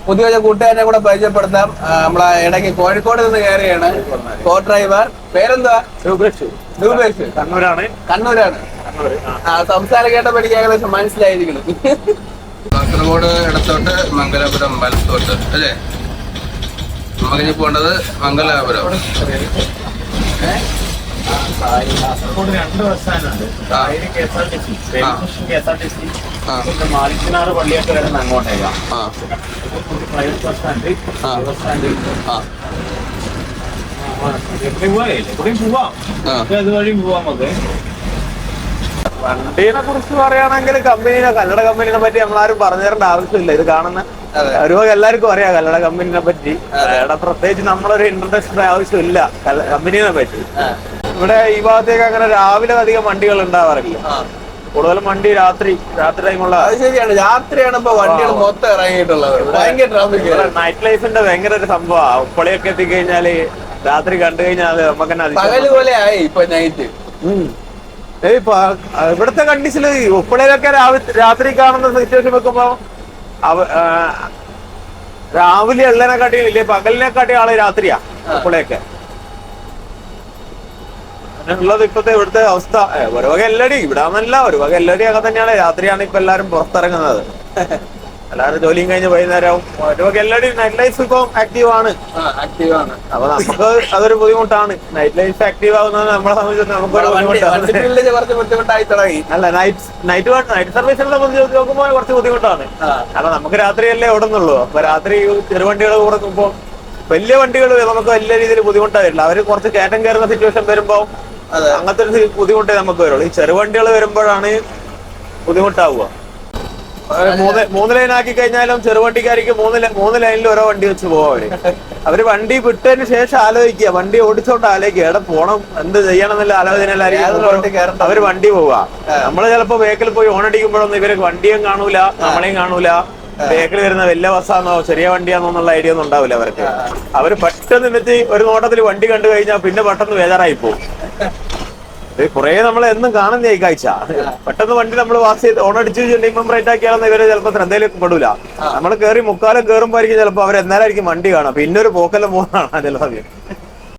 പുതിയ കൂട്ടുകാരനെ കൂടെ പരിചയപ്പെടുത്താം. നമ്മളെ ഇടയ്ക്ക് കോഴിക്കോട് നിന്ന് കയറിയാണ് കോ ഡ്രൈവർ. പേരെന്താ? രൂപേഷ്. കണ്ണൂരാണ്. സംസാരം കേട്ട പഠിക്കാൻ ഏകദേശം മനസ്സിലായിരിക്കണം. കാസർഗോഡ് ഇടത്തോട്ട് മംഗലാപുരം വലത്തോട്ട് അല്ലേ? നമുക്കിനി പോകേണ്ടത് മംഗലാപുരം. കാസർഗോഡ് 2 ബസ് സ്റ്റാൻഡുണ്ട്. മാലിക്കനാറ് പള്ളിയൊക്കെ വരുന്ന അങ്ങോട്ടേക്കാം. Private bus stand, bus stand എവിടെയും പോവാം. അതുവഴിയും പോവാം. നമുക്ക് വണ്ടീനെ കുറിച്ച് പറയുകയാണെങ്കിൽ കന്നഡ കമ്പനീനെ പറ്റി നമ്മളാരും പറഞ്ഞു തരേണ്ട ആവശ്യമില്ല. ഇത് കാണുന്ന ഒരുപാട് എല്ലാവർക്കും അറിയാം കന്നഡ കമ്പനീനെ പറ്റി. പ്രത്യേകിച്ച് നമ്മളൊരു ഇൻട്രഡക്ഷന്റെ ആവശ്യമില്ല കമ്പനീനെ പറ്റി. ഇവിടെ ഈ ഭാഗത്തേക്ക് അങ്ങനെ രാവിലെ അധികം വണ്ടികൾ ഉണ്ടാവാറില്ല. കൂടുതലും വണ്ടി രാത്രി ടൈമുള്ള. അത് ശരിയാണ്, രാത്രിയാണ് ഇപ്പൊ വണ്ടികൾ മൊത്തം ഇറങ്ങിയിട്ടുള്ളത്. ഭയങ്കര ട്രാഫിക്. നൈറ്റ് ലൈഫിന്റെ ഭയങ്കര ഒരു സംഭവമാണ്. ഉപ്പളയൊക്കെ എത്തിക്കഴിഞ്ഞാല് രാത്രി കണ്ടു കഴിഞ്ഞാൽ നമുക്ക് തന്നെ പകല് പോലെ ആയി ഇപ്പൊ നൈറ്റ്. ഇവിടുത്തെ കണ്ടീഷനിൽ ഉപ്പളയിലൊക്കെ രാത്രി കാണുന്ന സിറ്റുവേഷൻ വെക്കുമ്പോ രാവിലെ ഉള്ളതിനെക്കാട്ടി ഇല്ലേ പകലിനെക്കാട്ടി ആള് രാത്രിയാ ഉപ്പളയൊക്കെ ഉള്ളത്. ഇപ്പത്തെ ഇവിടുത്തെ അവസ്ഥ ഒരു വക എല്ലടി ഇവിടാന്നല്ല, ഒരു വക എല്ലടി ഒക്കെ തന്നെയാണ്. രാത്രിയാണ് ഇപ്പൊ എല്ലാരും പുറത്തിറങ്ങുന്നത്. എല്ലാവരും ജോലിയും കഴിഞ്ഞ് വൈകുന്നേരവും ഒരു വക എല്ലടി. നൈറ്റ് ലൈഫ് ഇപ്പൊ ആക്റ്റീവ് ആണ്. അപ്പൊ നമുക്ക് അതൊരു ബുദ്ധിമുട്ടാണ്. നൈറ്റ് ലൈഫ് ആക്റ്റീവ് ആവുന്നത് നമ്മളെ സംബന്ധിച്ച് നമുക്കൊരു ബുദ്ധിമുട്ടായി തുടങ്ങി. അല്ല നൈറ്റ് സർവീസിനെ സംബന്ധിച്ച് നോക്കുമ്പോൾ കുറച്ച് ബുദ്ധിമുട്ടാണ്. കാരണം നമുക്ക് രാത്രിയല്ലേ ഓടുന്നുള്ളൂ. അപ്പൊ രാത്രി ചെറുവണ്ടികൾ കുറക്കുമ്പോ വലിയ വണ്ടികൾ നമുക്ക് വലിയ രീതിയിൽ ബുദ്ധിമുട്ടായിട്ടില്ല. അവര് കുറച്ച് കയറ്റം കയറുന്ന സിറ്റുവേഷൻ വരുമ്പോ അങ്ങനത്തെ ഒരു ബുദ്ധിമുട്ടേ നമുക്ക് വരുള്ളൂ. ഈ ചെറുവണ്ടികൾ വരുമ്പോഴാണ് ബുദ്ധിമുട്ടാവുക. 3 ലൈൻ ആക്കി കഴിഞ്ഞാലും ചെറുവണ്ടിക്കാർക്ക് 3 ലൈനിൽ ഓരോ വണ്ടി വെച്ച് പോവാ. അവര് വണ്ടി വിട്ടതിന് ശേഷം ആലോചിക്കുക, വണ്ടി ഓടിച്ചോണ്ട് ആലോചിക്കുക എവിടെ പോണം എന്ത് ചെയ്യണം എന്നുള്ള ആലോചനയിലായിരിക്കും അവര് വണ്ടി പോവുക. നമ്മള് ചിലപ്പോ ബേക്കിൽ പോയി ഓണടിക്കുമ്പോഴൊന്നും ഇവര് വണ്ടിയും കാണൂല, നമ്മളെയും കാണൂല. ബേക്കിൽ വരുന്ന വലിയ ബസ്സാന്നോ ചെറിയ വണ്ടിയാന്നോ എന്നുള്ള ഐഡിയ ഒന്നും ഉണ്ടാവില്ല അവർക്ക്. അവര് പെട്ടെന്ന് എന്നിട്ട് ഒരു നോട്ടത്തിൽ വണ്ടി കണ്ടു കഴിഞ്ഞാൽ പിന്നെ പെട്ടെന്ന് ബേജാറായി പോകും. കുറെ നമ്മൾ എന്നും കാണുന്ന ഈ കാഴ്ച. പെട്ടെന്ന് വണ്ടി നമ്മൾ വാസ് ചെയ്ത് ഓണടിച്ച് ബ്രേറ്റ് ആക്കിയാലെന്ന് ഇവര് ചിലപ്പോ ശ്രദ്ധയിലേക്ക് പെടൂല. നമ്മൾ കയറി മുക്കാലം കയറുമ്പോഴായിരിക്കും ചിലപ്പോ അവർ എന്നാലായിരിക്കും വണ്ടി കാണാം. പിന്നെ ഒരു പോക്കെല്ലാം പോകുന്നതാണ് ചില സമയം.